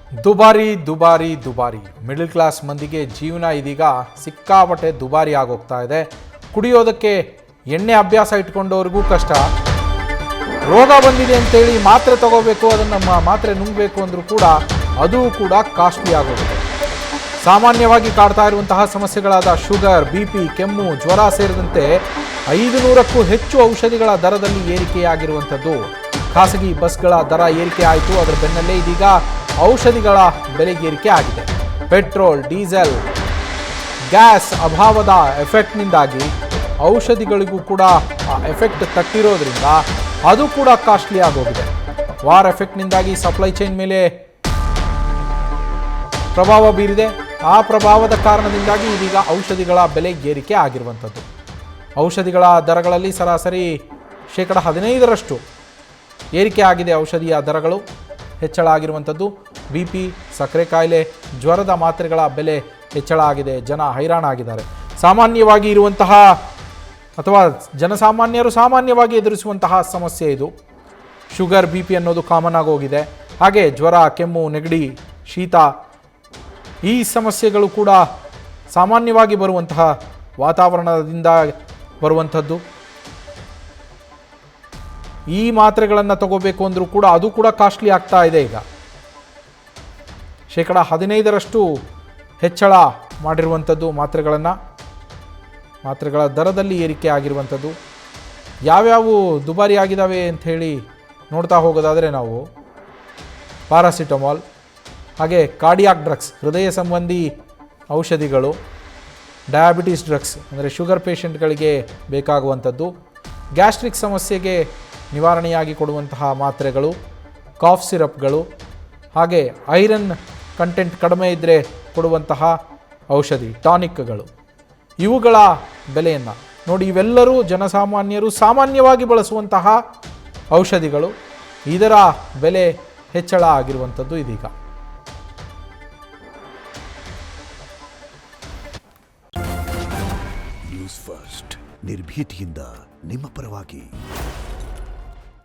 ದುಬಾರಿ ದುಬಾರಿ ದುಬಾರಿ ಮಿಡಲ್ ಕ್ಲಾಸ್ ಮಂದಿಗೆ ಜೀವನ ಇದೀಗ ಸಿಕ್ಕಾಪಟ್ಟೆ ದುಬಾರಿ ಆಗೋಗ್ತಾ ಇದೆ. ಕುಡಿಯೋದಕ್ಕೆ ಎಣ್ಣೆ ಅಭ್ಯಾಸ ಇಟ್ಕೊಂಡವ್ರಿಗೂ ಕಷ್ಟ. ರೋಗ ಬಂದಿದೆ ಅಂತೇಳಿ ಮಾತ್ರೆ ತಗೋಬೇಕು, ಅದನ್ನು ಮಾತ್ರೆ ನುಂಗಬೇಕು ಅಂದರೂ ಕೂಡ ಅದು ಕೂಡ ಕಾಸ್ಟ್ಲಿ ಆಗೋಗಿದೆ. ಸಾಮಾನ್ಯವಾಗಿ ಕಾಡ್ತಾ ಇರುವಂತಹ ಸಮಸ್ಯೆಗಳಾದ ಶುಗರ್, BP, ಕೆಮ್ಮು, ಜ್ವರ ಸೇರಿದಂತೆ 500ಕ್ಕೂ ಹೆಚ್ಚು ಔಷಧಿಗಳ ದರದಲ್ಲಿ ಏರಿಕೆಯಾಗಿರುವಂಥದ್ದು. ಖಾಸಗಿ ಬಸ್ಗಳ ದರ ಏರಿಕೆ ಆಯಿತು, ಅದರ ಬೆನ್ನಲ್ಲೇ ಇದೀಗ ಔಷಧಿಗಳ ಬೆಲೆ ಏರಿಕೆ ಆಗಿದೆ. ಪೆಟ್ರೋಲ್, ಡೀಸೆಲ್, ಗ್ಯಾಸ್ ಅಭಾವದ ಎಫೆಕ್ಟ್ನಿಂದಾಗಿ ಔಷಧಿಗಳಿಗೂ ಕೂಡ ಎಫೆಕ್ಟ್ ತಟ್ಟಿರೋದ್ರಿಂದ ಅದು ಕೂಡ ಕಾಸ್ಟ್ಲಿ ಆಗೋಗಿದೆ. ವಾರ್ ಎಫೆಕ್ಟ್ನಿಂದಾಗಿ ಸಪ್ಲೈ ಚೈನ್ ಮೇಲೆ ಪ್ರಭಾವ ಬೀರಿದೆ. ಆ ಪ್ರಭಾವದ ಕಾರಣದಿಂದಾಗಿ ಇದೀಗ ಔಷಧಿಗಳ ಬೆಲೆ ಏರಿಕೆ ಆಗಿರುವಂಥದ್ದು. ಔಷಧಿಗಳ ದರಗಳಲ್ಲಿ ಸರಾಸರಿ 15% ಏರಿಕೆ ಆಗಿದೆ. ಔಷಧಿಯ ದರಗಳು ಹೆಚ್ಚಳ ಆಗಿರುವಂಥದ್ದು. BP, ಸಕ್ಕರೆ ಕಾಯಿಲೆ, ಜ್ವರದ ಮಾತ್ರೆಗಳ ಬೆಲೆ ಹೆಚ್ಚಳ ಆಗಿದೆ. ಜನ ಹೈರಾಣಾಗಿದ್ದಾರೆ. ಸಾಮಾನ್ಯವಾಗಿ ಇರುವಂತಹ ಅಥವಾ ಜನಸಾಮಾನ್ಯರು ಸಾಮಾನ್ಯವಾಗಿ ಎದುರಿಸುವಂತಹ ಸಮಸ್ಯೆ ಇದು. ಶುಗರ್, BP ಅನ್ನೋದು ಕಾಮನ್ ಆಗೋಗಿದೆ. ಹಾಗೆ ಜ್ವರ, ಕೆಮ್ಮು, ನೆಗಡಿ, ಶೀತ ಈ ಸಮಸ್ಯೆಗಳು ಕೂಡ ಸಾಮಾನ್ಯವಾಗಿ ಬರುವಂತಹ ವಾತಾವರಣದಿಂದ ಬರುವಂಥದ್ದು. ಈ ಮಾತ್ರೆಗಳನ್ನು ತಗೋಬೇಕು ಅಂದರೂ ಕೂಡ ಅದು ಕೂಡ ಕಾಸ್ಟ್ಲಿ ಆಗ್ತಾ ಇದೆ. ಈಗ 15% ಹೆಚ್ಚಳ ಮಾಡಿರುವಂಥದ್ದು ಮಾತ್ರೆಗಳ ದರದಲ್ಲಿ ಏರಿಕೆ ಆಗಿರುವಂಥದ್ದು. ಯಾವ್ಯಾವು ದುಬಾರಿ ಆಗಿದ್ದಾವೆ ಅಂಥೇಳಿ ನೋಡ್ತಾ ಹೋಗೋದಾದರೆ ನಾವು ಪ್ಯಾರಾಸಿಟಮಾಲ್, ಹಾಗೆ ಕಾರ್ಡಿಯಾಕ್ ಡ್ರಗ್ಸ್, ಹೃದಯ ಸಂಬಂಧಿ ಔಷಧಿಗಳು, ಡಯಾಬಿಟಿಸ್ ಡ್ರಗ್ಸ್ ಅಂದರೆ ಶುಗರ್ ಪೇಷಂಟ್ಗಳಿಗೆ ಬೇಕಾಗುವಂಥದ್ದು, ಗ್ಯಾಸ್ಟ್ರಿಕ್ ಸಮಸ್ಯೆಗೆ ನಿವಾರಣೆಯಾಗಿ ಕೊಡುವಂತಹ ಮಾತ್ರೆಗಳು, ಕಾಫ್ ಸಿರಪ್ಗಳು, ಹಾಗೆ ಐರನ್ ಕಂಟೆಂಟ್ ಕಡಿಮೆ ಇದ್ದರೆ ಕೊಡುವಂತಹ ಔಷಧಿ ಟಾನಿಕ್ಗಳು, ಇವುಗಳ ಬೆಲೆಯನ್ನು ನೋಡಿ. ಇವೆಲ್ಲರೂ ಜನಸಾಮಾನ್ಯರು ಸಾಮಾನ್ಯವಾಗಿ ಬಳಸುವಂತಹ ಔಷಧಿಗಳು. ಇದರ ಬೆಲೆ ಹೆಚ್ಚಳ ಆಗಿರುವಂಥದ್ದು ಇದೀಗ. ನ್ಯೂಸ್ ಫಸ್ಟ್ ನಿರ್ಭೀತಿಯಿಂದ ನಿಮ್ಮ ಪರವಾಗಿ.